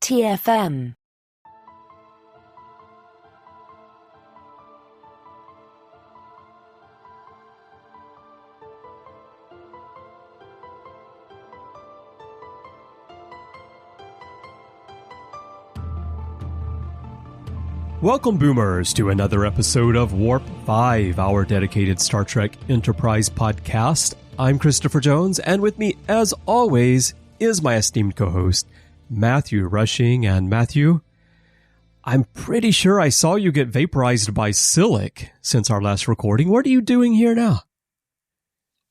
TFM. Welcome, Boomers, to another episode of Warp 5, our dedicated Star Trek Enterprise podcast. I'm Christopher Jones, and with me, as always, is my esteemed co-host, Matthew Rushing. And Matthew, I'm pretty sure I saw you get vaporized by Silic since our last recording. What are you doing here now?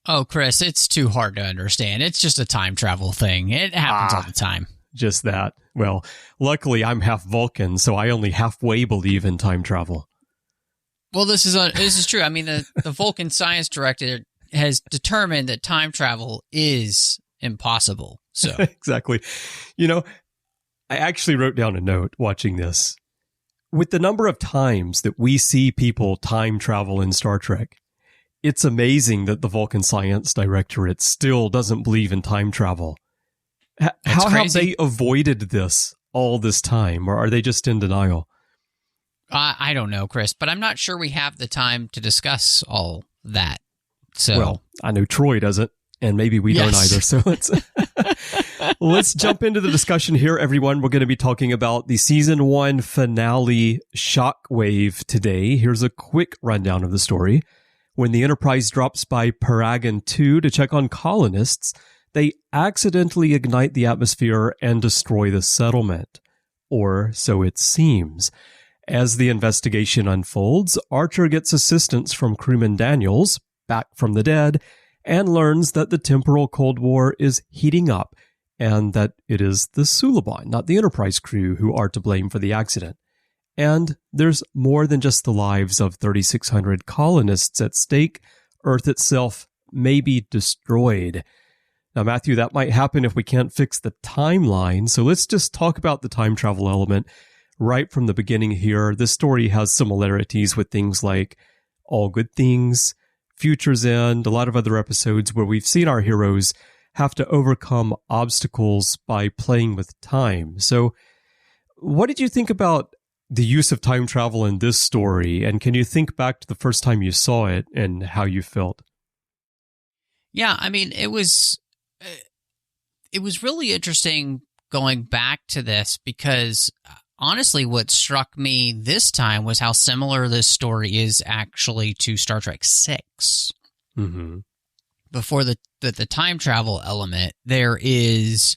Oh, Chris, it's too hard to understand. It's just a time travel thing. It happens all the time. Just that. Well, luckily I'm half Vulcan, so I only halfway believe in time travel. Well, this is true. I mean, the Vulcan science director has determined that time travel is impossible. So Exactly. You know, I actually wrote down a note watching this. With the number of times that we see people time travel in Star Trek, it's amazing that the Vulcan science directorate still doesn't believe in time travel. How have they avoided this all this time, or are they just in denial? I don't know, Chris, but I'm not sure we have the time to discuss all that. So, well, I know Troy doesn't, and maybe we don't either. So let's jump into the discussion here, everyone. We're going to be talking about the Season 1 finale, Shockwave, today. Here's a quick rundown of the story. When the Enterprise drops by Paraagan II to check on colonists, they accidentally ignite the atmosphere and destroy the settlement. Or so it seems. As the investigation unfolds, Archer gets assistance from Crewman Daniels, back from the dead, and learns that the Temporal Cold War is heating up, and that it is the Suliban, not the Enterprise crew, who are to blame for the accident. And there's more than just the lives of 3,600 colonists at stake. Earth itself may be destroyed. Now, Matthew, that might happen if we can't fix the timeline, so let's just talk about the time travel element right from the beginning here. This story has similarities with things like All Good Things, Future's End, a lot of other episodes where we've seen our heroes have to overcome obstacles by playing with time. So, what did you think about the use of time travel in this story, and can you think back to the first time you saw it and how you felt? Yeah, I mean, it was really interesting going back to this because honestly, what struck me this time was how similar this story is actually to Star Trek VI. Mm-hmm. Before the time travel element, there is,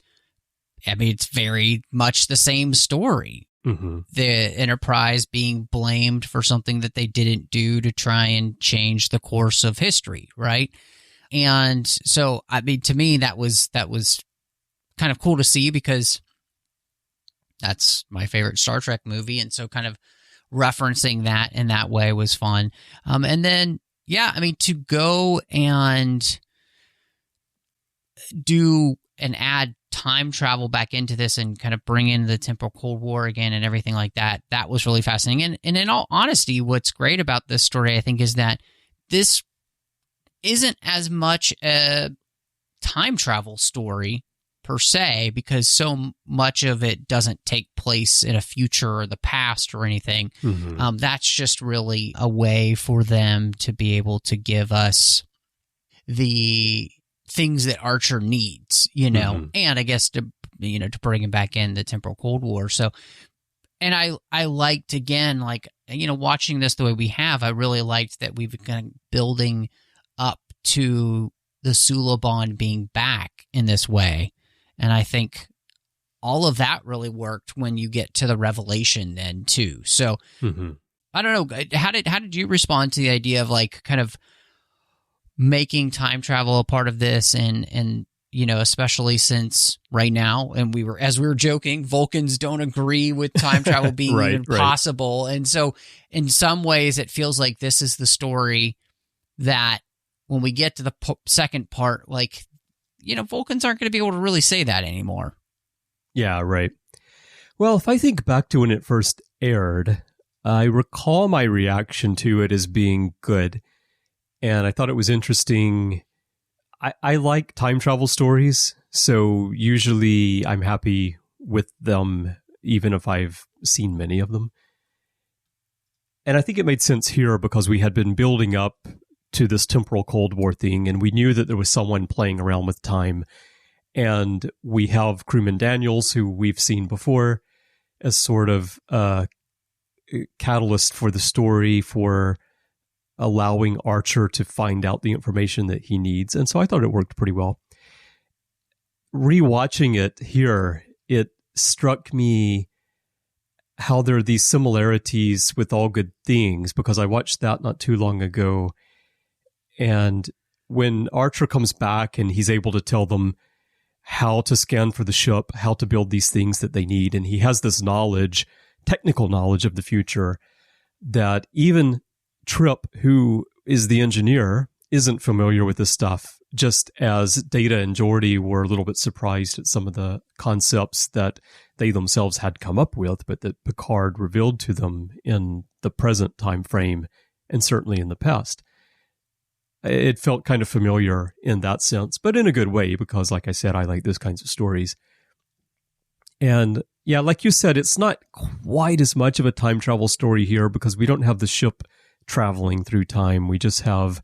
I mean, it's very much the same story. Mm-hmm. The Enterprise being blamed for something that they didn't do to try and change the course of history, right? And so, I mean, to me, that was kind of cool to see because that's my favorite Star Trek movie. And so kind of referencing that in that way was fun. And then, yeah, I mean, to go and do and add time travel back into this and kind of bring in the Temporal Cold War again and everything like that, that was really fascinating. And in all honesty, what's great about this story, I think, is that this isn't as much a time travel story per se, because so much of it doesn't take place in a future or the past or anything. Mm-hmm. That's just really a way for them to be able to give us the things that Archer needs, you know, Mm-hmm. and I guess to bring him back in the Temporal Cold War. So, and I liked, again, like, watching this the way we have, I really liked that we've been building up to the Suliban being back in this way. And I think all of that really worked when you get to the revelation then too. So Mm-hmm. I don't know, how did you respond to the idea of like kind of making time travel a part of this, and especially since right now, and as we were joking, Vulcans don't agree with time travel being Right, even possible. And so in some ways it feels like this is the story that when we get to the second part, like, Vulcans aren't going to be able to really say that anymore. Yeah, right. Well, if I think back to when it first aired, I recall my reaction to it as being good. And I thought it was interesting. I like time travel stories, so usually I'm happy with them even if I've seen many of them. And I think it made sense here because we had been building up to this temporal Cold War thing, and we knew that there was someone playing around with time. And we have Crewman Daniels, who we've seen before, as sort of a catalyst for the story, for allowing Archer to find out the information that he needs. And so I thought it worked pretty well. Rewatching it here, it struck me how there are these similarities with All Good Things, because I watched that not too long ago. And when Archer comes back and he's able to tell them how to scan for the ship, how to build these things that they need, and he has this knowledge, technical knowledge of the future, that even Trip, who is the engineer, isn't familiar with this stuff, just as Data and Geordi were a little bit surprised at some of the concepts that they themselves had come up with, but that Picard revealed to them in the present time frame, and certainly in the past. It felt kind of familiar in that sense, but in a good way, because like I said, I like those kinds of stories. And yeah, like you said, it's not quite as much of a time travel story here because we don't have the ship traveling through time. We just have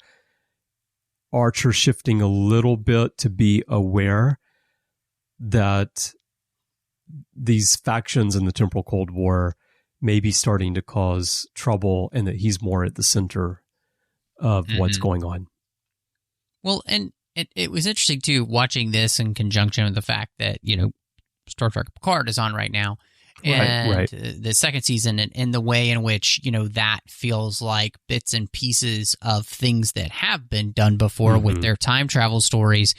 Archer shifting a little bit to be aware that these factions in the Temporal Cold War may be starting to cause trouble, and that he's more at the center of what's going on. Well, and it was interesting, too, watching this in conjunction with the fact that, you know, Star Trek Picard is on right now. And the second season, and the way in which, you know, that feels like bits and pieces of things that have been done before with their time travel stories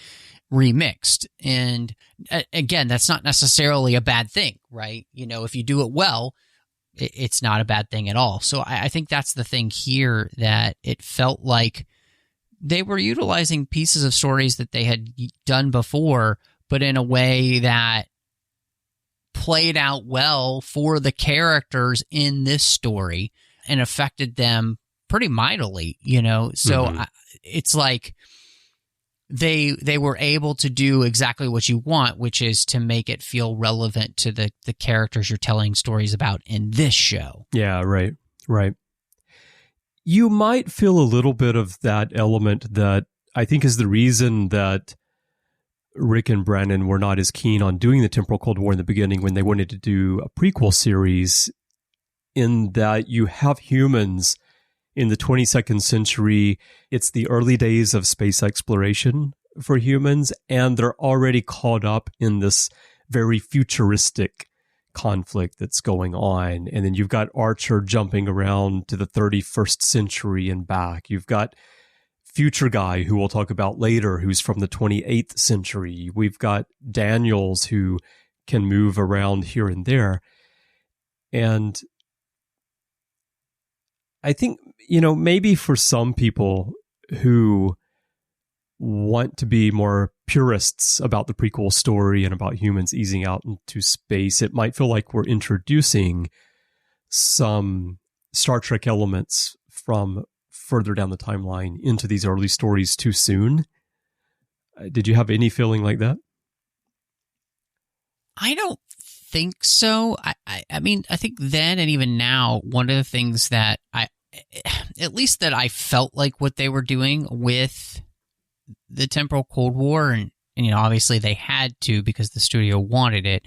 remixed. And again, that's not necessarily a bad thing, right? You know, if you do it well, it's not a bad thing at all. So I think that's the thing here, that it felt like they were utilizing pieces of stories that they had done before, but in a way that played out well for the characters in this story and affected them pretty mightily, you know? So it's like they were able to do exactly what you want, which is to make it feel relevant to the characters you're telling stories about in this show. Yeah, right. You might feel a little bit of that element that I think is the reason that Rick and Brandon were not as keen on doing the Temporal Cold War in the beginning when they wanted to do a prequel series, in that you have humans in the 22nd century. It's the early days of space exploration for humans, and they're already caught up in this very futuristic conflict that's going on. And then you've got Archer jumping around to the 31st century and back. You've got Future Guy, who we'll talk about later, who's from the 28th century. We've got Daniels, who can move around here and there. And I think, you know, maybe for some people who want to be more purists about the prequel story and about humans easing out into space, it might feel like we're introducing some Star Trek elements from further down the timeline into these early stories too soon. Did you have any feeling like that? I don't think so. I mean, I think then and even now, one of the things that at least that I felt like what they were doing with the Temporal Cold War, and you know, obviously they had to because the studio wanted it.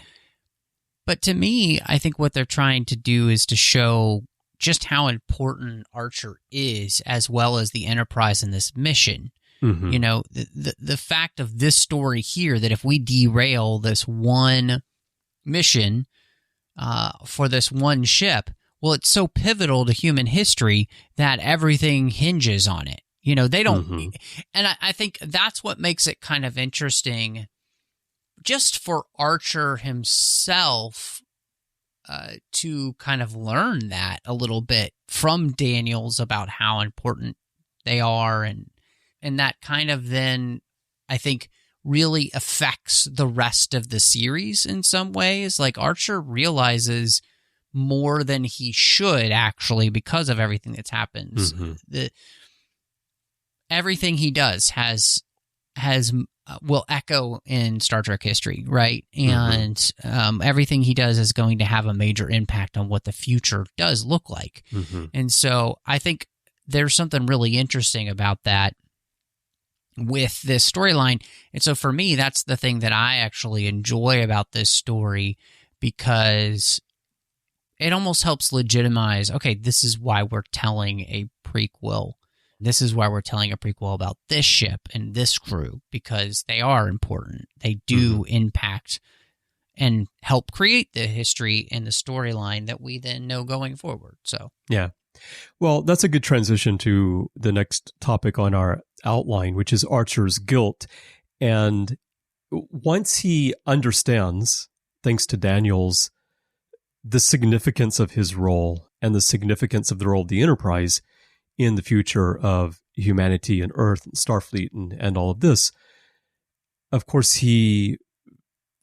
But to me, I think what they're trying to do is to show just how important Archer is, as well as the Enterprise in this mission. You know, the fact of this story here, that if we derail this one mission for this one ship, well, it's so pivotal to human history that everything hinges on it. You know, they don't, and I think that's what makes it kind of interesting, just for Archer himself, to kind of learn that a little bit from Daniels about how important they are, and that kind of then, I think, really affects the rest of the series in some ways. Like, Archer realizes more than he should, actually, because of everything that's happened. Everything he does has will echo in Star Trek history, right? And everything he does is going to have a major impact on what the future does look like. And so I think there's something really interesting about that with this storyline. And so for me, that's the thing that I actually enjoy about this story, because it almost helps legitimize, okay, this is why we're telling a prequel. This is why we're telling a prequel about this ship and this crew, because they are important. They do impact and help create the history and the storyline that we then know going forward. So, yeah. Well, that's a good transition to the next topic on our outline, which is Archer's guilt. And once he understands, thanks to Daniels, the significance of his role and the significance of the role of the Enterprise in the future of humanity and Earth and Starfleet and all of this, of course, he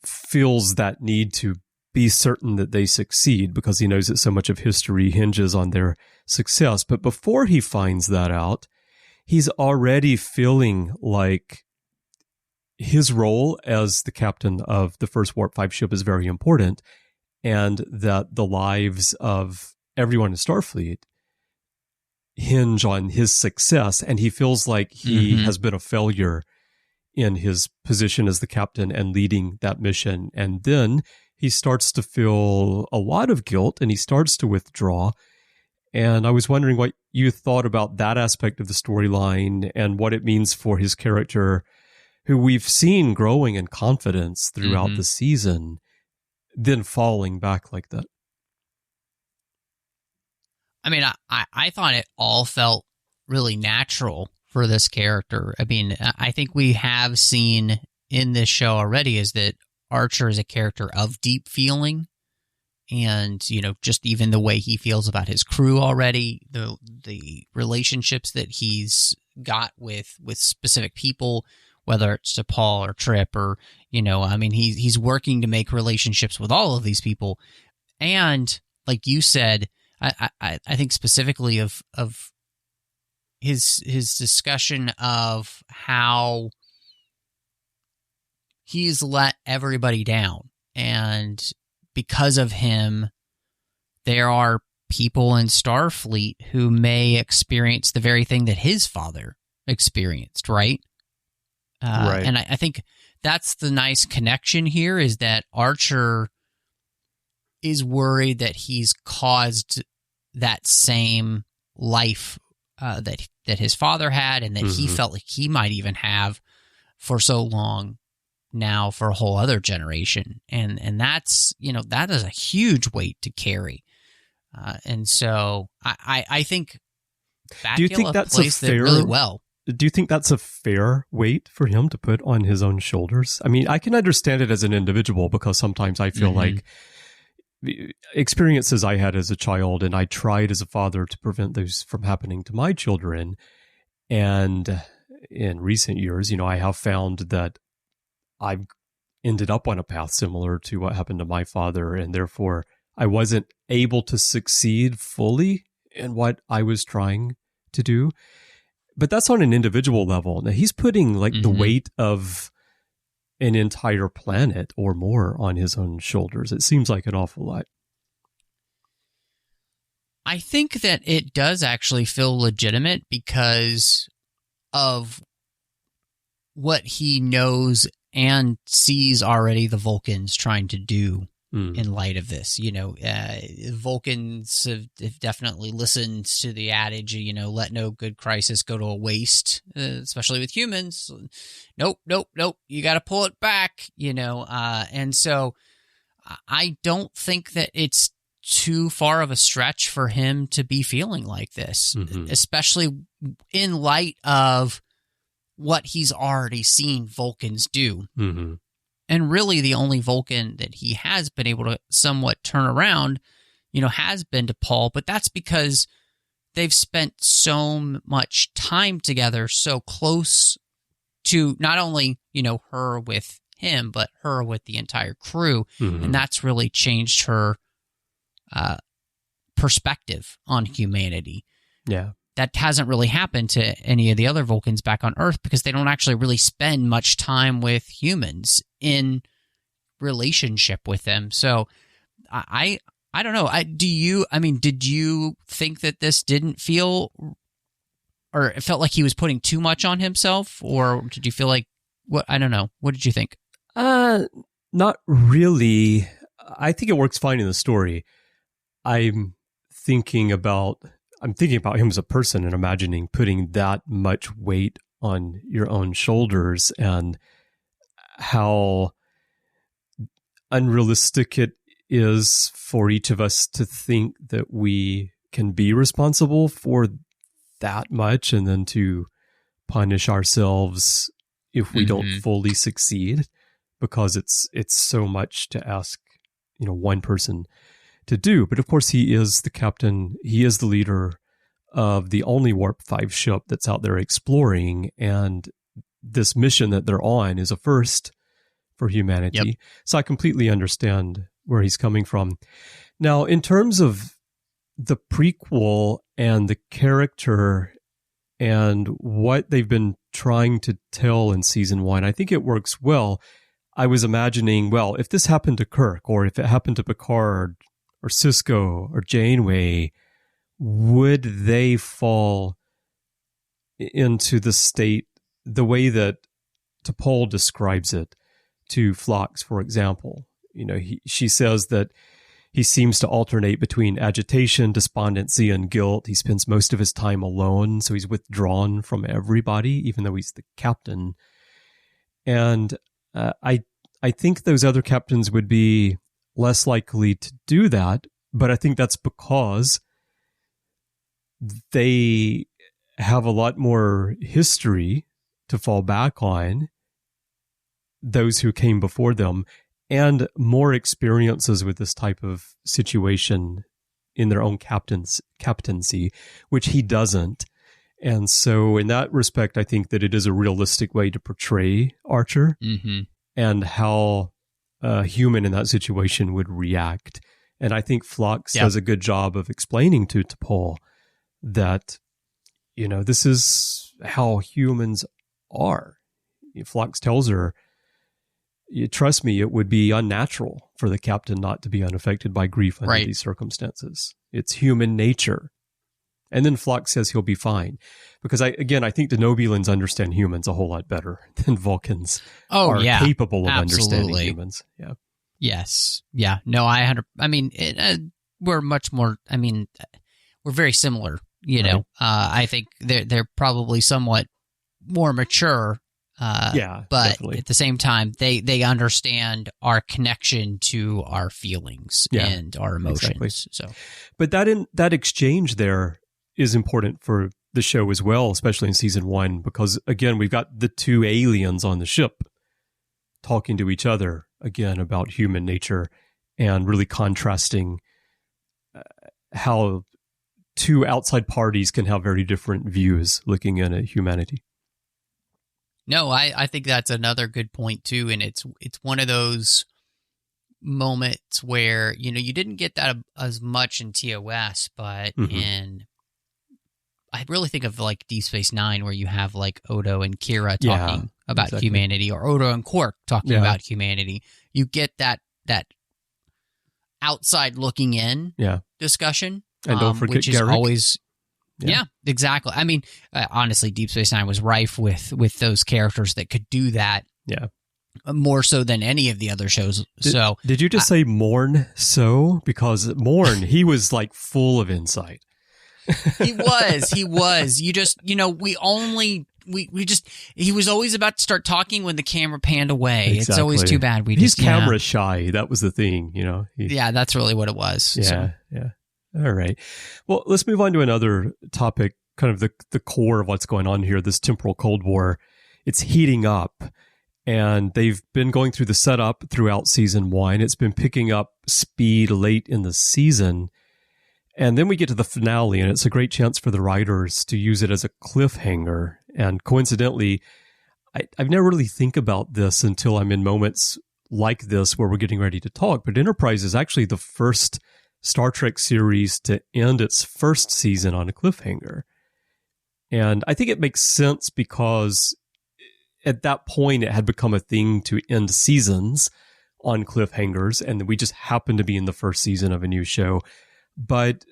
feels that need to be certain that they succeed, because he knows that so much of history hinges on their success. But before he finds that out, he's already feeling like his role as the captain of the first Warp 5 ship is very important, and that the lives of everyone in Starfleet hinge on his success. And he feels like he has been a failure in his position as the captain and leading that mission. And then he starts to feel a lot of guilt, and he starts to withdraw. And I was wondering what you thought about that aspect of the storyline and what it means for his character, who we've seen growing in confidence throughout the season, then falling back like that. I mean, I thought it all felt really natural for this character. I mean, I think we have seen in this show already is that Archer is a character of deep feeling, and, you know, just even the way he feels about his crew already, the relationships that he's got with specific people, whether it's to Paul or Trip or, you know, I mean, he's working to make relationships with all of these people. And like you said, I think specifically of his discussion of how he's let everybody down, and because of him, there are people in Starfleet who may experience the very thing that his father experienced, right? Right. And I think that's the nice connection here, is that Archer is worried that he's caused that same life that his father had, and that he felt like he might even have for so long now for a whole other generation. And that's, you know, that is a huge weight to carry. And so I think Bakula plays that really well. Do you think that's a fair weight for him to put on his own shoulders? I mean, I can understand it as an individual, because sometimes I feel like experiences I had as a child, and I tried as a father to prevent those from happening to my children. And in recent years, you know, I have found that I've ended up on a path similar to what happened to my father, and therefore I wasn't able to succeed fully in what I was trying to do. But that's on an individual level. Now, he's putting like the weight of an entire planet or more on his own shoulders. It seems like an awful lot. I think that it does actually feel legitimate because of what he knows and sees already the Vulcans trying to do in light of this. You know, Vulcans have definitely listened to the adage, you know, let no good crisis go to a waste, especially with humans. Nope. You got to pull it back, you know. And so I don't think that it's too far of a stretch for him to be feeling like this, especially in light of what he's already seen Vulcans do. And really the only Vulcan that he has been able to somewhat turn around, you know, has been to Paul, but that's because they've spent so much time together, so close to not only, you know, her with him, but her with the entire crew. And that's really changed her perspective on humanity. Yeah. that hasn't really happened to any of the other Vulcans back on Earth because they don't actually really spend much time with humans in relationship with them. So I don't know. Did you think that this didn't feel, or it felt like he was putting too much on himself, or did you feel like what? I don't know. What did you think? Not really. I think it works fine in the story. I'm thinking about him as a person and imagining putting that much weight on your own shoulders and how unrealistic it is for each of us to think that we can be responsible for that much and then to punish ourselves if we don't fully succeed, because it's so much to ask, one person to do. But of course, he is the captain. He is the leader of the only Warp 5 ship that's out there exploring. And this mission that they're on is a first for humanity. Yep. So I completely understand where he's coming from. Now, in terms of the prequel and the character and what they've been trying to tell in season 1, I think it works well. I was imagining, well, if this happened to Kirk, or if it happened to Picard or Sisko or Janeway, would they fall into the state the way that T'Pol describes it to Phlox, for example? She says that he seems to alternate between agitation, despondency, and guilt. He spends most of his time alone, so he's withdrawn from everybody, even though he's the captain. And I think those other captains would be less likely to do that, but I think that's because they have a lot more history to fall back on, those who came before them, and more experiences with this type of situation in their own captaincy, which he doesn't. And so in that respect, I think that it is a realistic way to portray Archer and how a human in that situation would react. And I think Phlox does a good job of explaining to T'Pol that, this is how humans are. Phlox tells her, trust me, it would be unnatural for the captain not to be unaffected by grief under these circumstances. It's human nature. And then Phlox says he'll be fine. Because I think Denobulans understand humans a whole lot better than Vulcans are capable of understanding humans. Yeah. Yes. Yeah. No, we're much more, we're very similar, know. I think they're probably somewhat more mature. But definitely. At the same time, they understand our connection to our feelings and our emotions. Exactly. So, but that exchange there is important for the show as well, especially in season 1, because again, we've got the two aliens on the ship talking to each other again about human nature and really contrasting how two outside parties can have very different views looking in at humanity. No, I think that's another good point too, and it's one of those moments where you didn't get that as much in TOS, but I really think of like Deep Space Nine, where you have like Odo and Kira talking about humanity, or Odo and Quark talking about humanity. You get that outside looking in discussion, and don't forget which is Garrick. Always. Yeah, exactly. I mean, honestly, Deep Space Nine was rife with those characters that could do that. Yeah, more so than any of the other shows. Did you just say Morn? So because Morn, he was like full of insight. He was. You just, we just, he was always about to start talking when the camera panned away. Exactly. It's always too bad. He's camera shy. That was the thing, that's really what it was. Yeah. All right. Well, let's move on to another topic, kind of the core of what's going on here, this Temporal Cold War. It's heating up, and they've been going through the setup throughout season 1. It's been picking up speed late in the season. And then we get to the finale, and it's a great chance for the writers to use it as a cliffhanger. And coincidentally, I've never really think about this until I'm in moments like this where we're getting ready to talk. But Enterprise is actually the first Star Trek series to end its first season on a cliffhanger. And I think it makes sense because at that point, it had become a thing to end seasons on cliffhangers, and we just happened to be in the first season of a new show. But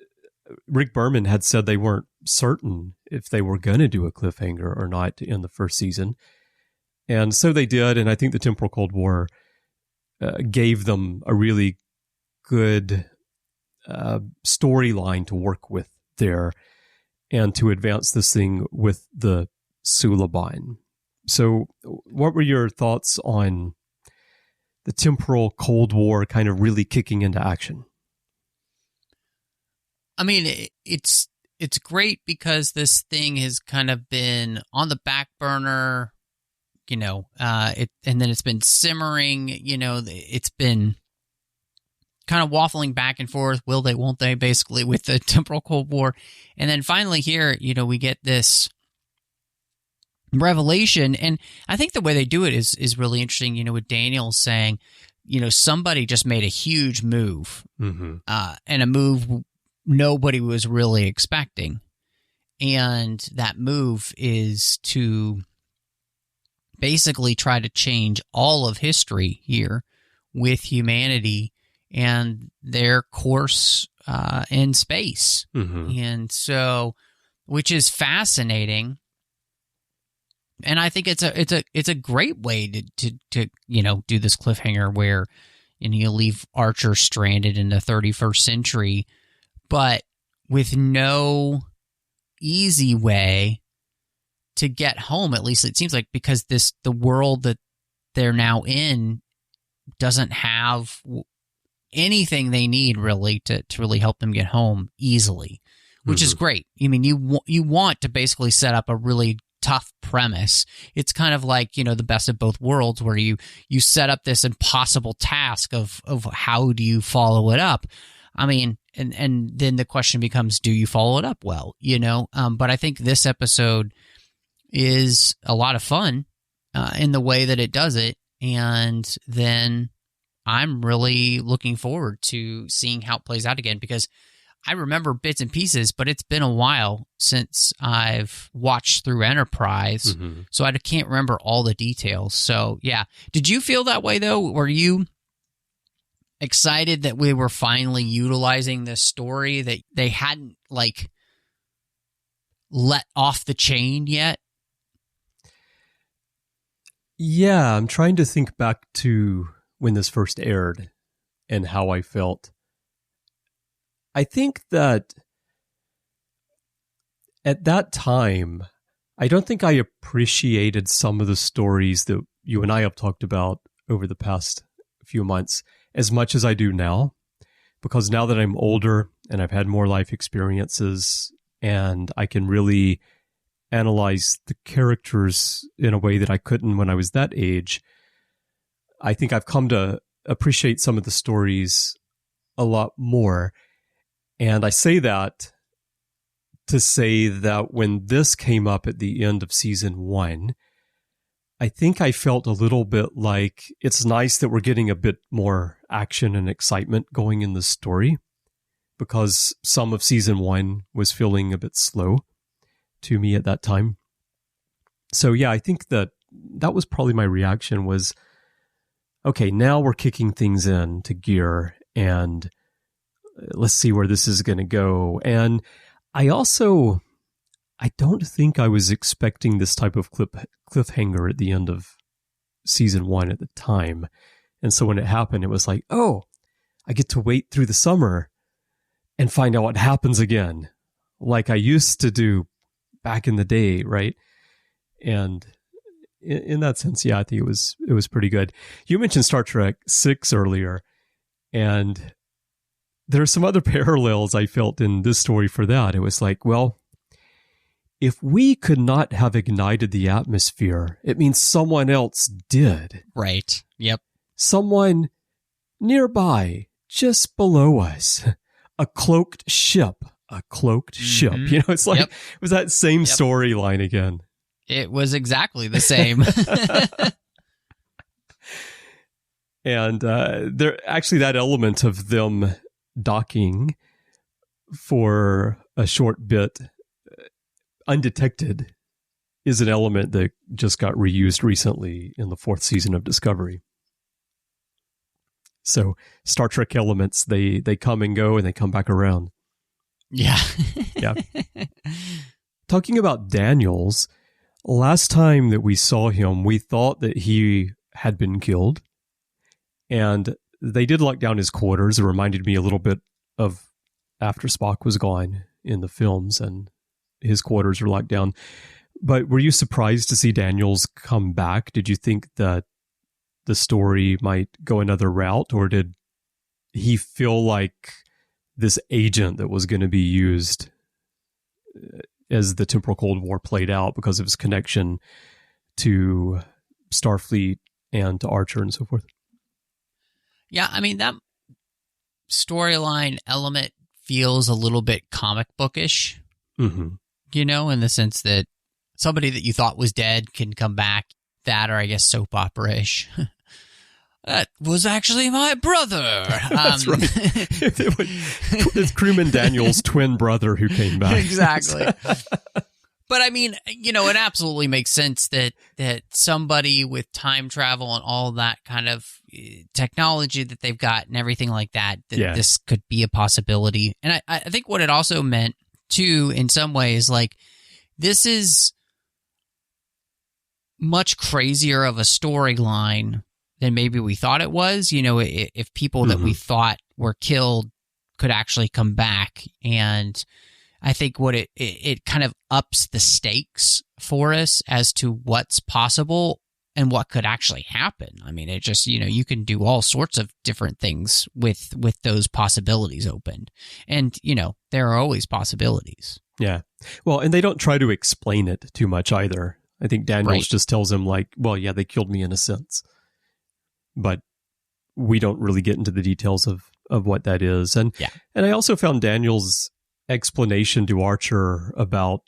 Rick Berman had said they weren't certain if they were going to do a cliffhanger or not to end the first season. And so they did, and I think the Temporal Cold War gave them a really good storyline to work with there and to advance this thing with the Suliban. So what were your thoughts on the Temporal Cold War kind of really kicking into action? I mean, it's great because this thing has kind of been on the back burner, and then it's been simmering, it's been kind of waffling back and forth, will they, won't they, basically, with the Temporal Cold War. And then finally here, we get this revelation, and I think the way they do it is really interesting, with Daniels saying, somebody just made a huge move, and a move nobody was really expecting. And that move is to basically try to change all of history here with humanity and their course in space. And so, which is fascinating. And I think it's a great way to do this cliffhanger where you leave Archer stranded in the 31st century, but with no easy way to get home. At least it seems like, because the world that they're now in doesn't have anything they need really to really help them get home easily, which is great. I mean, you want to basically set up a really tough premise. It's kind of like, the best of both worlds, where you set up this impossible task of how do you follow it up. I mean, and then the question becomes, do you follow it up well? But I think this episode is a lot of fun in the way that it does it, and then I'm really looking forward to seeing how it plays out again, because I remember bits and pieces, but it's been a while since I've watched through Enterprise, so I can't remember all the details. So, yeah. Did you feel that way, though? Were you excited that we were finally utilizing this story that they hadn't, let off the chain yet? Yeah, I'm trying to think back to when this first aired and how I felt. I think that at that time, I don't think I appreciated some of the stories that you and I have talked about over the past few months as much as I do now, because now that I'm older and I've had more life experiences and I can really analyze the characters in a way that I couldn't when I was that age, I think I've come to appreciate some of the stories a lot more. And I say that to say that when this came up at the end of season 1, I think I felt a little bit like it's nice that we're getting a bit more action and excitement going in the story, because some of season 1 was feeling a bit slow to me at that time. So yeah, I think that was probably my reaction was, okay, now we're kicking things into gear and let's see where this is going to go. And I don't think I was expecting this type of cliffhanger at the end of season 1 at the time. And so when it happened, it was like, oh, I get to wait through the summer and find out what happens again, like I used to do back in the day, right? And in that sense, yeah, I think it was pretty good. You mentioned Star Trek VI earlier, and there are some other parallels I felt in this story for that. It was like, well, if we could not have ignited the atmosphere, it means someone else did. Right. Yep. Someone nearby, just below us, a cloaked ship. It's like, It was that same storyline again. It was exactly the same. And there actually that element of them docking for a short bit undetected is an element that just got reused recently in the 4th season of Discovery. So Star Trek elements, they come and go and they come back around. Yeah. Yeah. Talking about Daniels, last time that we saw him, we thought that he had been killed. And they did lock down his quarters. It reminded me a little bit of after Spock was gone in the films and his quarters were locked down. But were you surprised to see Daniels come back? Did you think that the story might go another route, or did he feel like this agent that was going to be used as the Temporal Cold War played out because of his connection to Starfleet and to Archer and so forth? Yeah, I mean, that storyline element feels a little bit comic bookish, in the sense that somebody that you thought was dead can come back. That, or I guess soap opera-ish. That was actually my brother. That's right. It's Crewman Daniels' twin brother who came back. Exactly. But I mean, it absolutely makes sense that somebody with time travel and all that kind of technology that they've got and everything like that, this could be a possibility. And I think what it also meant, too, in some ways, like, this is much crazier of a storyline than maybe we thought it was. If people that we thought were killed could actually come back. And I think what it kind of ups the stakes for us as to what's possible and what could actually happen. I mean, it just, you can do all sorts of different things with those possibilities opened. And, there are always possibilities. Yeah. Well, and they don't try to explain it too much either. I think Daniels just tells him, like, well, yeah, they killed me in a sense. But we don't really get into the details of what that is. And I also found Daniels' explanation to Archer about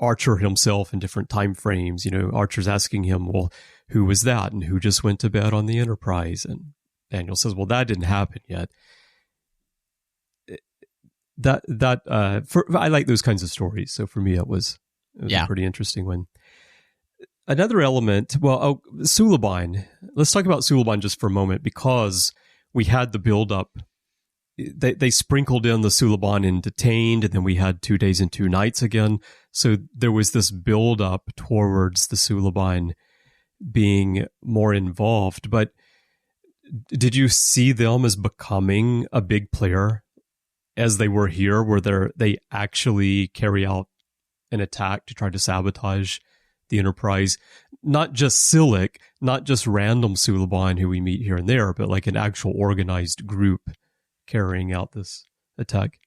Archer himself in different time frames. Archer's asking him, well, who was that? And who just went to bed on the Enterprise? And Daniel says, well, that didn't happen yet. I like those kinds of stories. So for me, it was a pretty interesting one. Another element, Suliban. Let's talk about Suliban just for a moment, because we had the build-up. They sprinkled in the Suliban in Detained, and then we had 2 Days and 2 Nights again. So there was this build-up towards the Suliban being more involved. But did you see them as becoming a big player as they were here, where they actually carry out an attack to try to sabotage the Enterprise? Not just Silic, not just random Suliban who we meet here and there, but like an actual organized group carrying out this attack.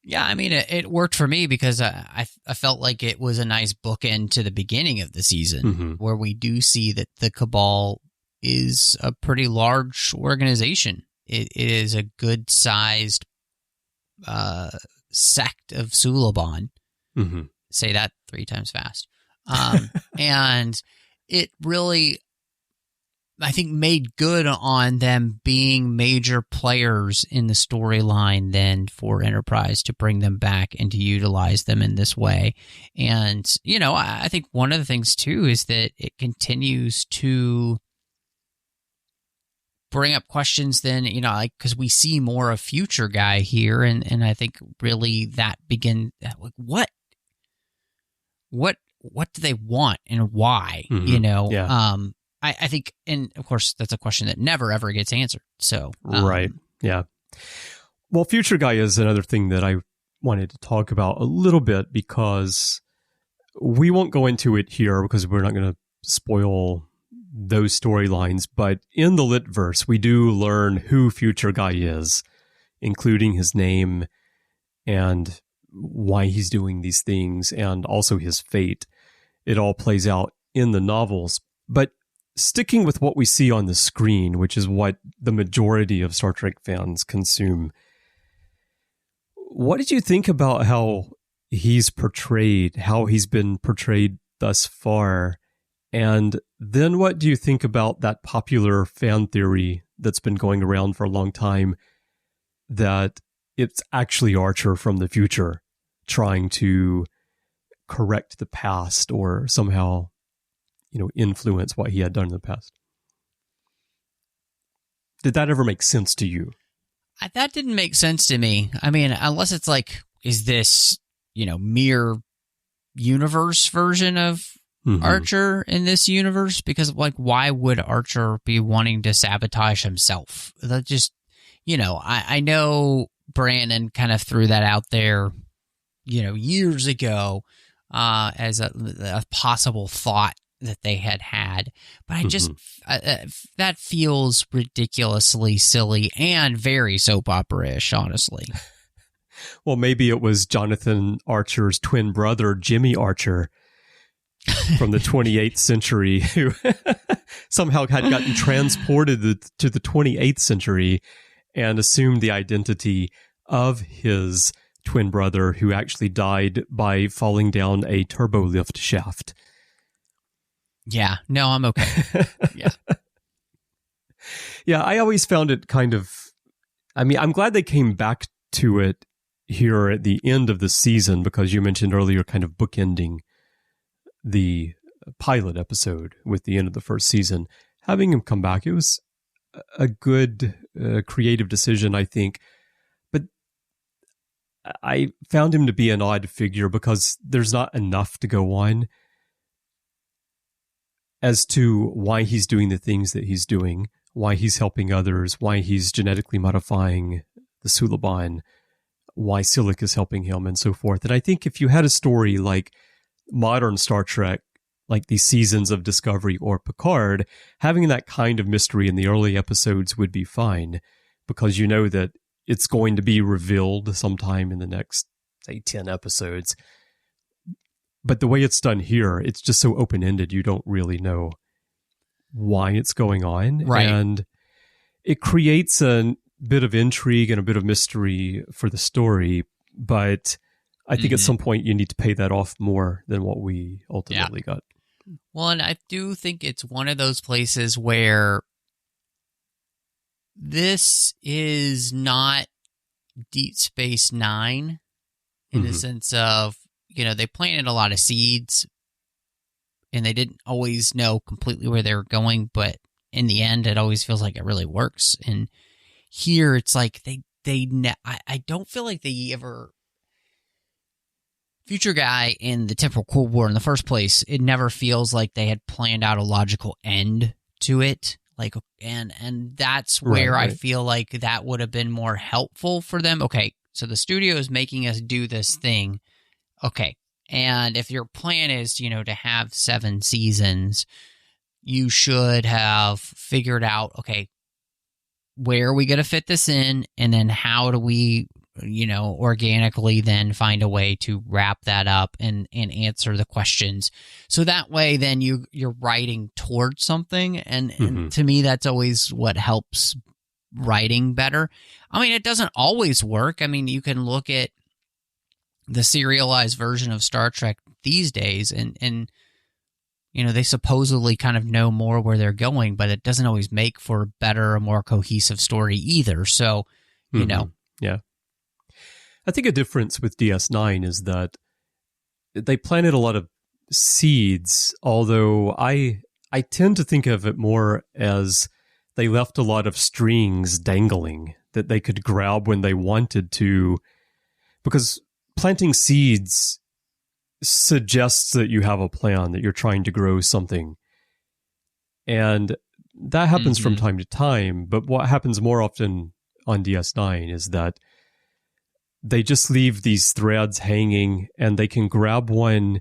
Yeah, I mean, it worked for me because I felt like it was a nice bookend to the beginning of the season, where we do see that the Cabal is a pretty large organization. It is a good-sized sect of Suliban. Say that 3 times fast. And it really, I think, made good on them being major players in the storyline then for Enterprise to bring them back and to utilize them in this way. And, I think one of the things, too, is that it continues to bring up questions then, because we see more of Future Guy here. And I think really that what do they want and why, I think, and of course, that's a question that never, ever gets answered. So, right. Yeah. Well, Future Guy is another thing that I wanted to talk about a little bit, because we won't go into it here because we're not going to spoil those storylines. But in the Litverse, we do learn who Future Guy is, including his name and why he's doing these things, and also his fate. It all plays out in the novels. But sticking with what we see on the screen, which is what the majority of Star Trek fans consume, what did you think about how he's portrayed, how he's been portrayed thus far? And then what do you think about that popular fan theory that's been going around for a long time, that it's actually Archer from the future trying to correct the past or somehow, influence what he had done in the past. Did that ever make sense to you? That didn't make sense to me. I mean, unless it's like, is this, mere universe version of Archer in this universe? Because, like, why would Archer be wanting to sabotage himself? That just, I know Brandon kind of threw that out there, years ago as a possible thought that they had. But I just, that feels ridiculously silly and very soap opera-ish, honestly. Well, maybe it was Jonathan Archer's twin brother, Jimmy Archer, from the 28th century, who somehow had gotten transported to the 28th century and assumed the identity of his twin brother, who actually died by falling down a turbo lift shaft. Yeah, no, I'm okay. Yeah. Yeah, I always found it kind of, I'm glad they came back to it here at the end of the season, because you mentioned earlier kind of bookending the pilot episode with the end of the first season. Having him come back, it was a good creative decision, I think. But I found him to be an odd figure because there's not enough to go on as to why he's doing the things that he's doing, why he's helping others, why he's genetically modifying the Suliban, why Silik is helping him, and so forth. And I think if you had a story like modern Star Trek, like these seasons of Discovery or Picard, having that kind of mystery in the early episodes would be fine, because you know that it's going to be revealed sometime in the next, say, 10 episodes. But the way it's done here, it's just so open-ended, you don't really know why it's going on. Right. And it creates a bit of intrigue and a bit of mystery for the story, but I think at some point you need to pay that off more than what we ultimately got. Well, and I do think it's one of those places where this is not Deep Space Nine in the sense of, they planted a lot of seeds and they didn't always know completely where they were going, but in the end, it always feels like it really works. And here it's like I don't feel like they ever... Future Guy in the Temporal Cold War in the first place, it never feels like they had planned out a logical end to it. Like, and that's where I feel like that would have been more helpful for them. Okay, so the studio is making us do this thing. Okay, and if your plan is, to have 7 seasons, you should have figured out, okay, where are we going to fit this in? And then how do we, organically then find a way to wrap that up and answer the questions. So that way then you're writing towards something. And to me, that's always what helps writing better. I mean, it doesn't always work. I mean, you can look at the serialized version of Star Trek these days and they supposedly kind of know more where they're going, but it doesn't always make for a better, a more cohesive story either. So, Yeah. I think a difference with DS9 is that they planted a lot of seeds, although I tend to think of it more as they left a lot of strings dangling that they could grab when they wanted to, because planting seeds suggests that you have a plan, that you're trying to grow something. And that happens from time to time, but what happens more often on DS9 is that they just leave these threads hanging, and they can grab one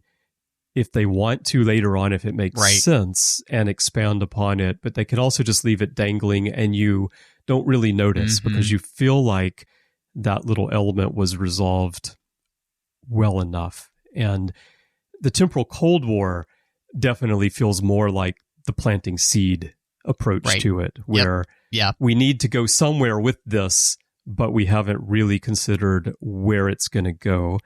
if they want to later on, if it makes sense, and expand upon it. But they can also just leave it dangling, and you don't really notice because you feel like that little element was resolved well enough. And the Temporal Cold War definitely feels more like the planting seed approach to it, where we need to go somewhere with this, but we haven't really considered where it's going to go.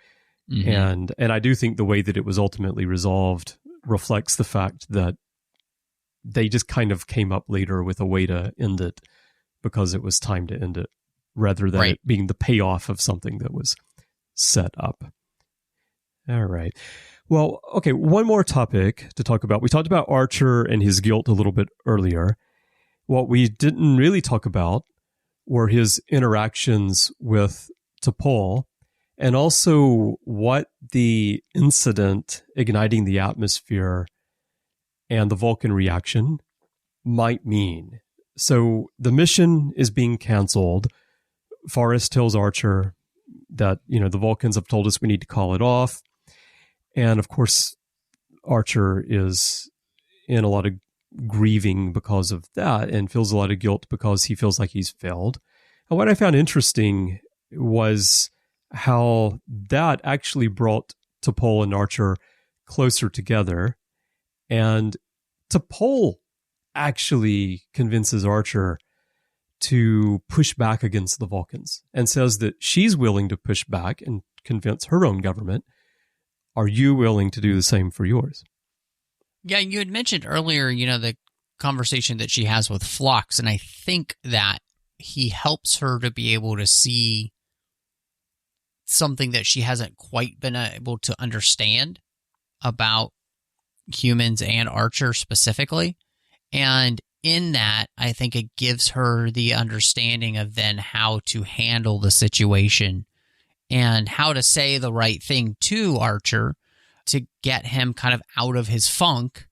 And I do think the way that it was ultimately resolved reflects the fact that they just kind of came up later with a way to end it because it was time to end it, rather than it being the payoff of something that was set up. All right. Well, okay, one more topic to talk about. We talked about Archer and his guilt a little bit earlier. What we didn't really talk about were his interactions with T'Pol, and also what the incident igniting the atmosphere and the Vulcan reaction might mean. So the mission is being canceled. Forrest tells Archer that, the Vulcans have told us we need to call it off. And of course, Archer is in a lot of grieving because of that and feels a lot of guilt because he feels like he's failed. And what I found interesting was how that actually brought T'Pol and Archer closer together. And T'Pol actually convinces Archer to push back against the Vulcans and says that she's willing to push back and convince her own government. Are you willing to do the same for yours? Yeah, you had mentioned earlier, the conversation that she has with Phlox, and I think that he helps her to be able to see something that she hasn't quite been able to understand about humans and Archer specifically. And in that, I think it gives her the understanding of then how to handle the situation and how to say the right thing to Archer to get him kind of out of his funk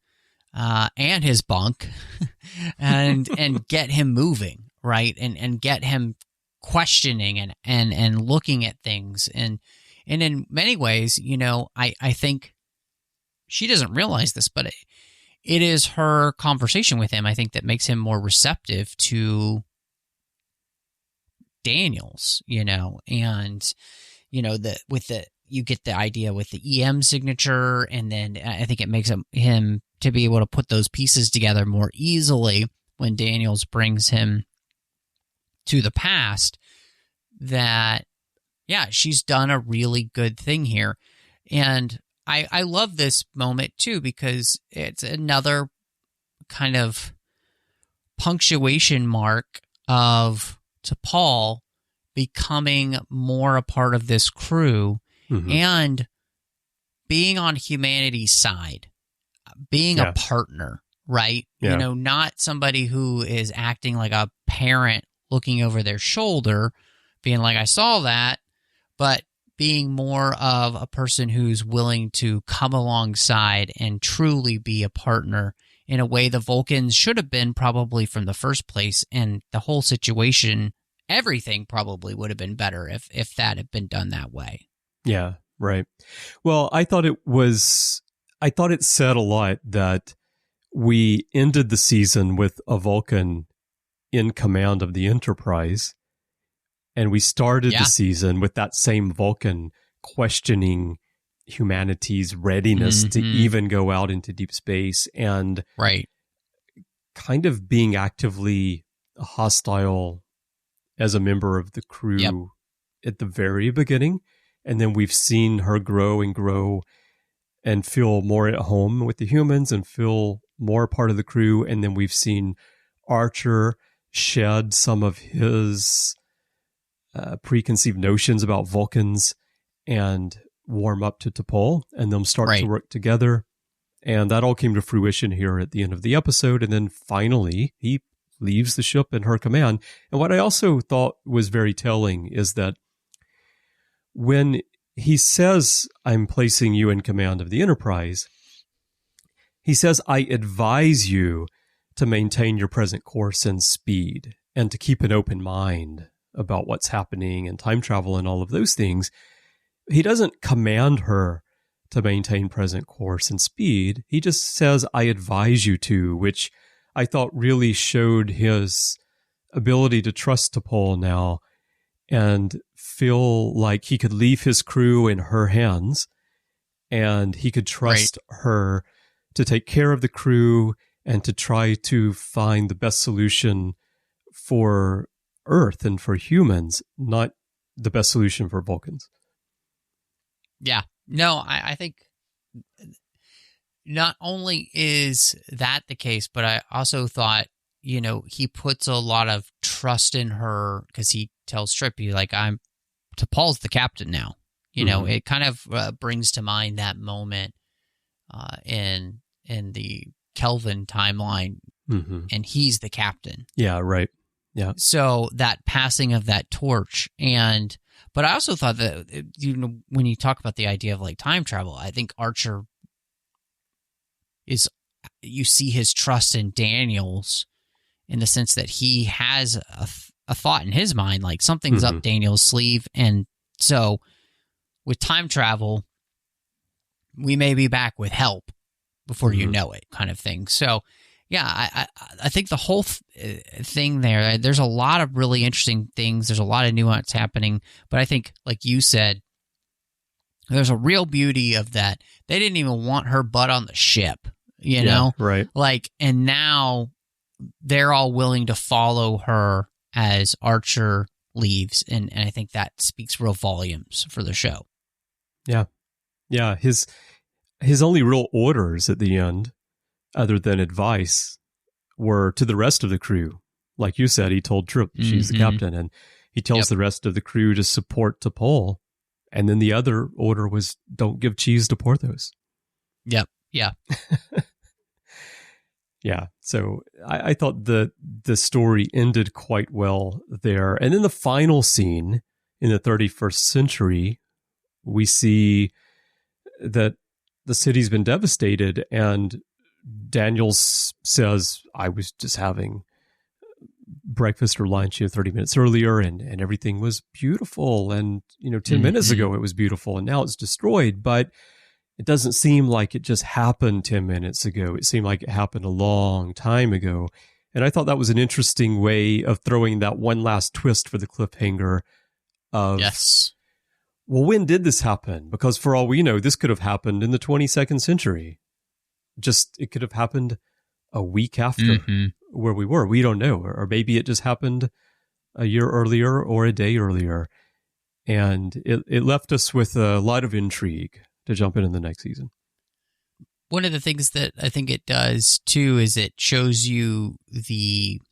and his bunk and get him moving, right? And get him questioning and looking at things. And in many ways, I think she doesn't realize this, but it is her conversation with him, I think, that makes him more receptive to Daniels, and you get the idea with the EM signature, and then I think it makes him to be able to put those pieces together more easily when Daniels brings him to the past, that, yeah, she's done a really good thing here. And I love this moment, too, because it's another kind of punctuation mark of T'Pol becoming more a part of this crew and being on humanity's side, being a partner, right? Yeah. Not somebody who is acting like a parent looking over their shoulder, being like, I saw that, but being more of a person who's willing to come alongside and truly be a partner in a way the Vulcans should have been probably from the first place. And the whole situation, everything probably would have been better if that had been done that way. Yeah, right. Well, I thought it said a lot that we ended the season with a Vulcan in command of the Enterprise, and we started the season with that same Vulcan questioning humanity's readiness to even go out into deep space and kind of being actively hostile as a member of the crew at the very beginning. And then we've seen her grow and feel more at home with the humans and feel more part of the crew. And then we've seen Archer shed some of his preconceived notions about Vulcans and warm up to T'Pol, and them start to work together. And that all came to fruition here at the end of the episode. And then finally, he leaves the ship in her command. And what I also thought was very telling is that when he says, I'm placing you in command of the Enterprise, he says, I advise you to maintain your present course and speed and to keep an open mind about what's happening and time travel and all of those things. He doesn't command her to maintain present course and speed. He just says, I advise you to, which I thought really showed his ability to trust T'Pol now and feel like he could leave his crew in her hands and he could trust her to take care of the crew and to try to find the best solution for Earth and for humans, not the best solution for Vulcans. Yeah. No, I think not only is that the case, but I also thought, he puts a lot of trust in her because he tells Trippy, like, T'Pol's the captain now. You know, it kind of brings to mind that moment in the Kelvin timeline, and he's the captain. Yeah, right. Yeah. So that passing of that torch, but I also thought that, you know, when you talk about the idea of like time travel, I think Archer you see his trust in Daniels in the sense that he has a thought in his mind, like something's up Daniels' sleeve, and so with time travel, we may be back with help before you know it, kind of thing. So, yeah, I think the whole thing there's a lot of really interesting things. There's a lot of nuance happening. But I think, like you said, there's a real beauty of that. They didn't even want her butt on the ship, you know? Right. Like, and now they're all willing to follow her as Archer leaves. And I think that speaks real volumes for the show. Yeah. Yeah. His only real orders at the end, other than advice, were to the rest of the crew. Like you said, he told Trip she's the captain, and he tells the rest of the crew to support T'Pol. And then the other order was, don't give cheese to Porthos. Yep. Yeah. Yeah. So I thought the story ended quite well there. And then the final scene in the 31st century, we see that the city's been devastated, and Daniels says, I was just having breakfast or lunch 30 minutes earlier, and everything was beautiful. And, 10 minutes ago it was beautiful, and now it's destroyed. But it doesn't seem like it just happened 10 minutes ago. It seemed like it happened a long time ago. And I thought that was an interesting way of throwing that one last twist for the cliffhanger of, yes, well, when did this happen? Because for all we know, this could have happened in the 22nd century. It could have happened a week after where we were. We don't know. Or maybe it just happened a year earlier or a day earlier. And it left us with a lot of intrigue to jump in the next season. One of the things that I think it does, too, is it shows you the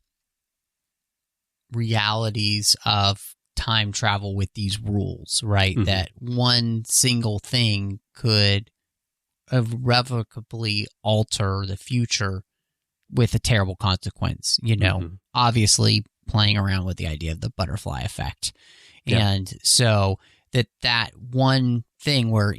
realities of time travel with these rules, right? That one single thing could irrevocably alter the future with a terrible consequence, obviously playing around with the idea of the butterfly effect. Yeah. And so that one thing where,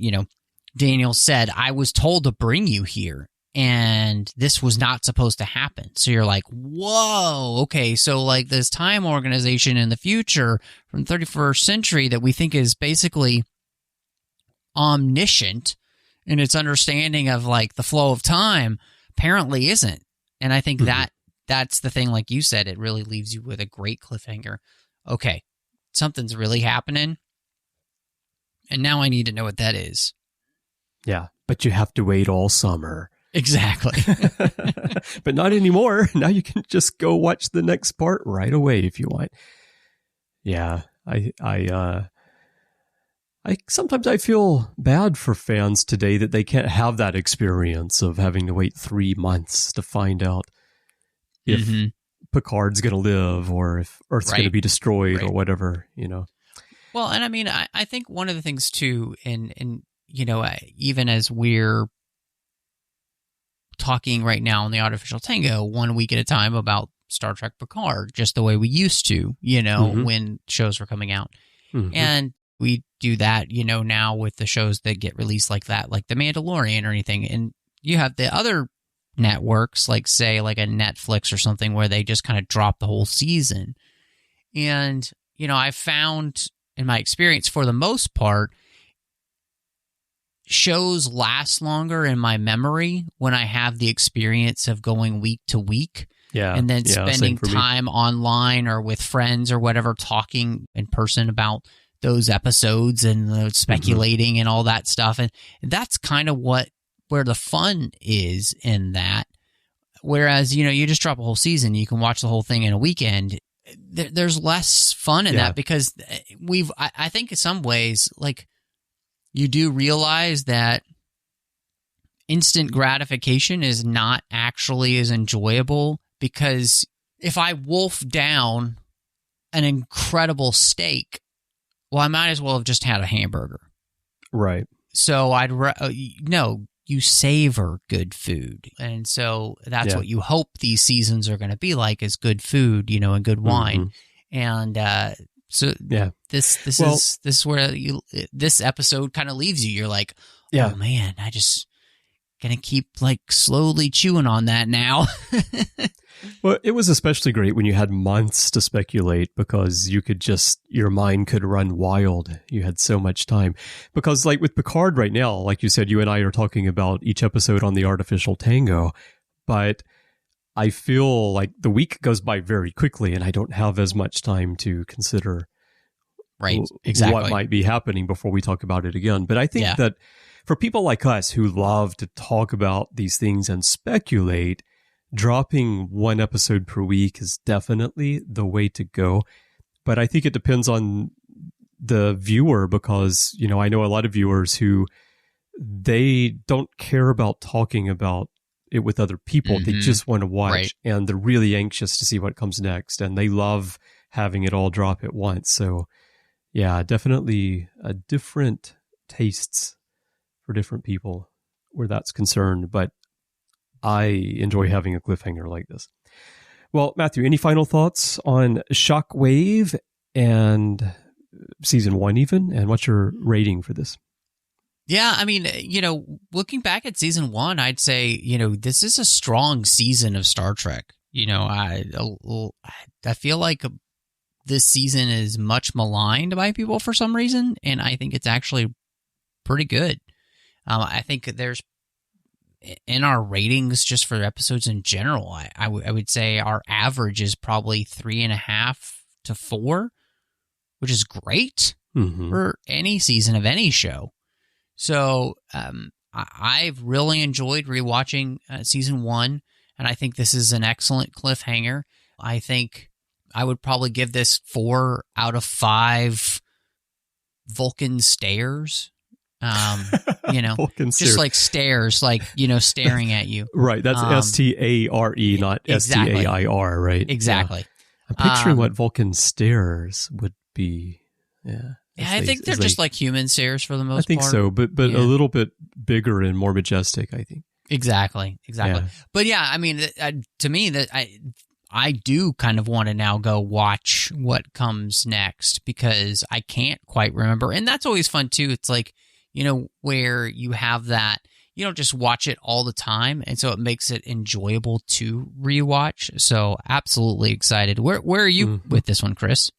Daniel said, I was told to bring you here, and this was not supposed to happen. So you're like, whoa, okay, so like this time organization in the future from the 31st century that we think is basically omniscient in its understanding of like the flow of time apparently isn't. And I think that's the thing, like you said, it really leaves you with a great cliffhanger. Okay, something's really happening, and now I need to know what that is. Yeah, but you have to wait all summer. Exactly. But not anymore. Now you can just go watch the next part right away if you want. Yeah, I sometimes I feel bad for fans today that they can't have that experience of having to wait 3 months to find out if Picard's going to live or if Earth's going to be destroyed or whatever, Well, and I mean, I think one of the things too, and even as we're talking right now on the Artificial Tango 1 week at a time about Star Trek Picard, just the way we used to, when shows were coming out. And we do that, now with the shows that get released like that, like The Mandalorian or anything. And you have the other networks, like say like a Netflix or something, where they just kind of drop the whole season. And, I've found in my experience, for the most part, shows last longer in my memory when I have the experience of going week to week. Yeah. And then spending time online or with friends or whatever, talking in person about those episodes and speculating and all that stuff. And that's kind of where the fun is in that. Whereas, you just drop a whole season, you can watch the whole thing in a weekend. There's less fun in that because I think in some ways, like, you do realize that instant gratification is not actually as enjoyable, because if I wolf down an incredible steak, well, I might as well have just had a hamburger. Right. So no, you savor good food. And so that's what you hope these seasons are going to be like, is good food, and good wine. And this is where this episode kind of leaves you. You're like, oh man, I just gonna keep like slowly chewing on that now. Well, it was especially great when you had months to speculate, because you could your mind could run wild. You had so much time. Because like with Picard right now, like you said, you and I are talking about each episode on the artificial tango, but I feel like the week goes by very quickly and I don't have as much time to consider what might be happening before we talk about it again. But I think that for people like us who love to talk about these things and speculate, dropping one episode per week is definitely the way to go. But I think it depends on the viewer, because, I know a lot of viewers who they don't care about talking about it with other people. They just want to watch and they're really anxious to see what comes next. And they love having it all drop at once. So yeah, definitely different tastes for different people where that's concerned. But I enjoy having a cliffhanger like this. Well, Matthew, any final thoughts on Shockwave and season 1 even? And what's your rating for this? Yeah, I mean, looking back at season 1, I'd say, this is a strong season of Star Trek. I feel like this season is much maligned by people for some reason, and I think it's actually pretty good. I think there's, in our ratings just for episodes in general, I would say our average is probably 3.5 to 4, which is great for any season of any show. So I've really enjoyed rewatching season 1, and I think this is an excellent cliffhanger. I think I would probably give this 4 out of 5 Vulcan stares. Vulcan just stairs. like stairs, like, staring at you. Right. That's S-T-A-R-E, not S-T-A-I-R, right? Exactly. Yeah. I'm picturing what Vulcan stairs would be. Yeah. Yeah, I think they're just like human stairs for the most part. I think so, but a little bit bigger and more majestic, I think. Exactly. Yeah. But yeah, I mean, to me, that I do kind of want to now go watch what comes next, because I can't quite remember. And that's always fun too. It's like, where you have that, you don't just watch it all the time. And so it makes it enjoyable to rewatch. So absolutely excited. Where are you with this one, Chris?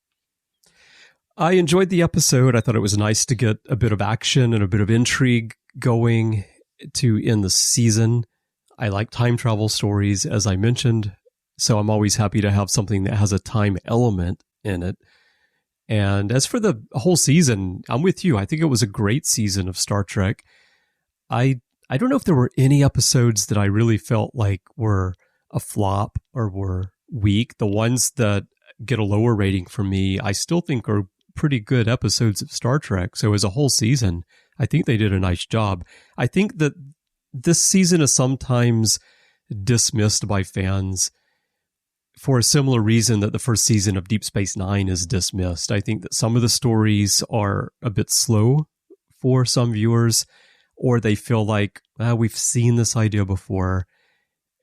I enjoyed the episode. I thought it was nice to get a bit of action and a bit of intrigue going to end the season. I like time travel stories, as I mentioned. So I'm always happy to have something that has a time element in it. And as for the whole season, I'm with you. I think it was a great season of Star Trek. I don't know if there were any episodes that I really felt like were a flop or were weak. The ones that get a lower rating from me, I still think are pretty good episodes of Star Trek. So as a whole season, I think they did a nice job. I think that this season is sometimes dismissed by fans for a similar reason that the first season of Deep Space Nine is dismissed. I think that some of the stories are a bit slow for some viewers, or they feel like, we've seen this idea before.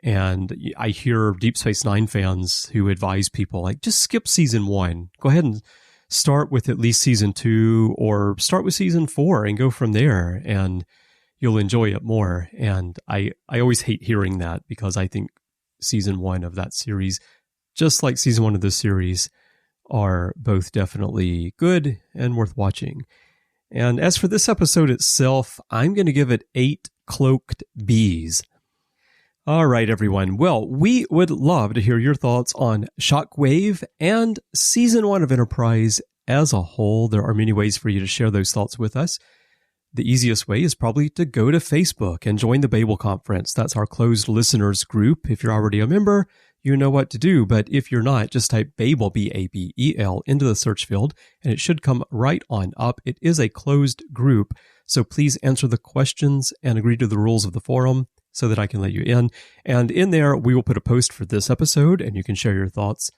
And I hear Deep Space Nine fans who advise people, like, just skip season 1. Go ahead and start with at least season 2, or start with season 4 and go from there, and you'll enjoy it more. And I always hate hearing that, because I think season 1 of that series, just like season 1 of this series, are both definitely good and worth watching. And as for this episode itself, I'm going to give it 8 cloaked bees. All right, everyone. Well, we would love to hear your thoughts on Shockwave and season 1 of Enterprise as a whole. There are many ways for you to share those thoughts with us. The easiest way is probably to go to Facebook and join the Babel Conference. That's our closed listeners group. If you're already a member, you know what to do. But if you're not, just type Babel, B-A-B-E-L, into the search field, and it should come right on up. It is a closed group, so please answer the questions and agree to the rules of the forum so that I can let you in. And in there, we will put a post for this episode, and you can share your thoughts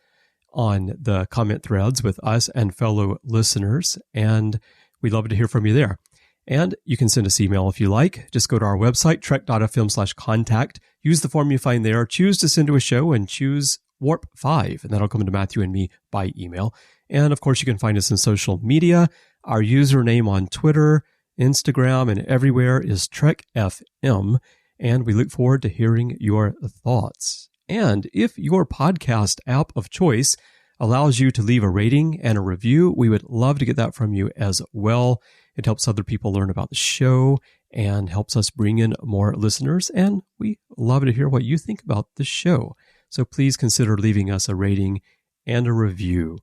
on the comment threads with us and fellow listeners. And we'd love to hear from you there. And you can send us email if you like. Just go to our website, trek.fm/contact. Use the form you find there. Choose to send to a show and choose Warp 5. And that'll come to Matthew and me by email. And of course, you can find us in social media. Our username on Twitter, Instagram, and everywhere is TrekFM. And we look forward to hearing your thoughts. And if your podcast app of choice allows you to leave a rating and a review, we would love to get that from you as well. It helps other people learn about the show and helps us bring in more listeners. And we love to hear what you think about the show. So please consider leaving us a rating and a review.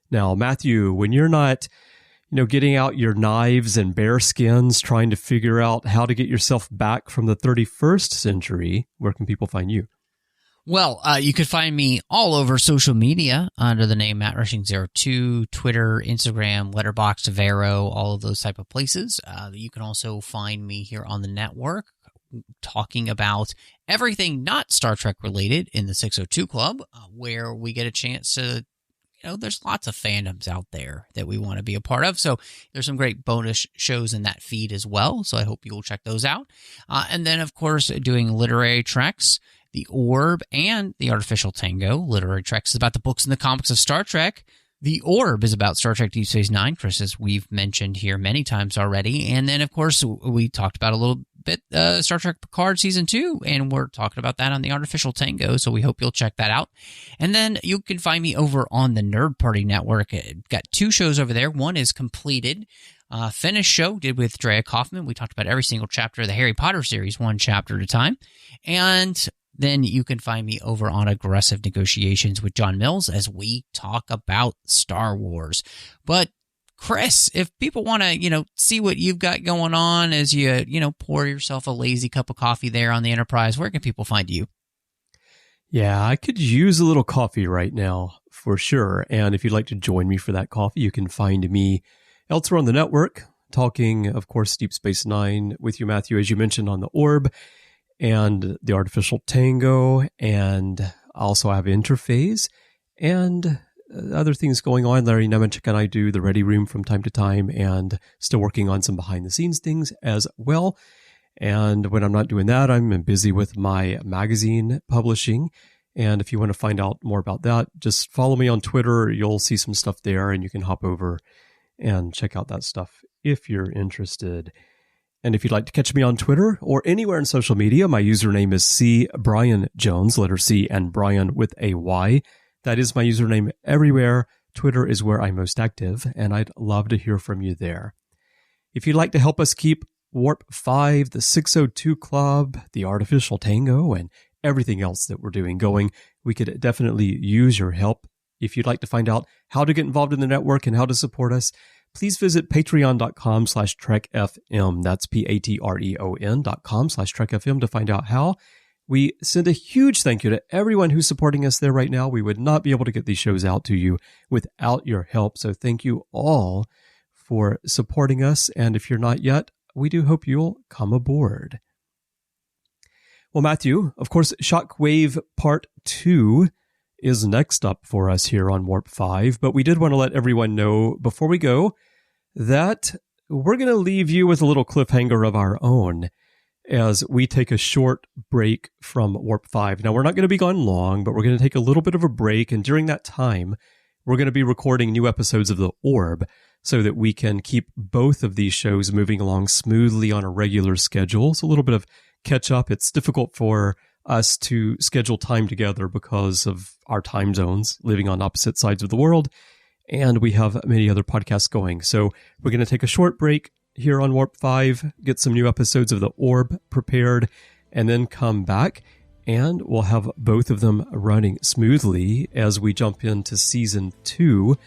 Now, Matthew, when you're not, getting out your knives and bear skins, trying to figure out how to get yourself back from the 31st century, where can people find you? Well, you could find me all over social media under the name MattRushing02, Twitter, Instagram, Letterboxd, Vero, all of those type of places. You can also find me here on the network talking about everything not Star Trek related in the 602 Club, where we get a chance to, there's lots of fandoms out there that we want to be a part of. So there's some great bonus shows in that feed as well. So I hope you'll check those out. And then, of course, doing literary treks. The Orb, and The Artificial Tango. Literary Treks is about the books and the comics of Star Trek. The Orb is about Star Trek Deep Space Nine, Chris, as we've mentioned here many times already. And then, of course, we talked about a little bit Star Trek Picard Season 2, and we're talking about that on The Artificial Tango, so we hope you'll check that out. And then you can find me over on the Nerd Party Network. Got 2 shows over there. One is Completed. Finished show did with Drea Kaufman. We talked about every single chapter of the Harry Potter series, one chapter at a time. And then you can find me over on Aggressive Negotiations with John Mills as we talk about Star Wars. But Chris, if people want to, see what you've got going on as you, pour yourself a lazy cup of coffee there on the Enterprise, where can people find you? Yeah, I could use a little coffee right now for sure. And if you'd like to join me for that coffee, you can find me elsewhere on the network, talking, of course, Deep Space Nine with you, Matthew, as you mentioned, on the Orb and The Artificial Tango, and I also have Interphase and other things going on. Larry Nemechek and I do the Ready Room from time to time, and still working on some behind-the-scenes things as well. And when I'm not doing that, I'm busy with my magazine publishing. And if you want to find out more about that, just follow me on Twitter. You'll see some stuff there, and you can hop over and check out that stuff if you're interested. And if you'd like to catch me on Twitter or anywhere in social media, my username is C. Bryan Jones, letter C, and Bryan with a Y. That is my username everywhere. Twitter is where I'm most active, and I'd love to hear from you there. If you'd like to help us keep Warp 5, the 602 Club, the Artificial Tango, and everything else that we're doing going, we could definitely use your help. If you'd like to find out how to get involved in the network and how to support us, please visit patreon.com/trekfm. That's patreon.com/trekfm to find out how. We send a huge thank you to everyone who's supporting us there right now. We would not be able to get these shows out to you without your help. So thank you all for supporting us. And if you're not yet, we do hope you'll come aboard. Well, Matthew, of course, Shockwave Part 2 is next up for us here on Warp 5, but we did want to let everyone know before we go that we're going to leave you with a little cliffhanger of our own as we take a short break from Warp 5. Now, we're not going to be gone long, but we're going to take a little bit of a break, and during that time, we're going to be recording new episodes of The Orb so that we can keep both of these shows moving along smoothly on a regular schedule. So a little bit of catch up. It's difficult for us to schedule time together because of our time zones, living on opposite sides of the world, and we have many other podcasts going. So we're going to take a short break here on Warp 5, get some new episodes of The Orb prepared, and then come back, and we'll have both of them running smoothly as we jump into Season 2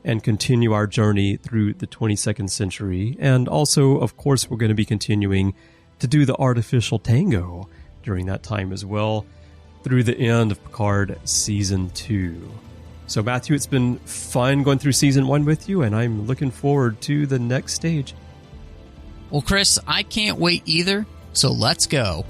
and continue our journey through the 22nd century. And also, of course, we're going to be continuing to do The Artificial Tango during that time as well, through the end of Picard Season 2. So, Matthew, it's been fun going through Season 1 with you, and I'm looking forward to the next stage. Well, Chris, I can't wait either, so let's go.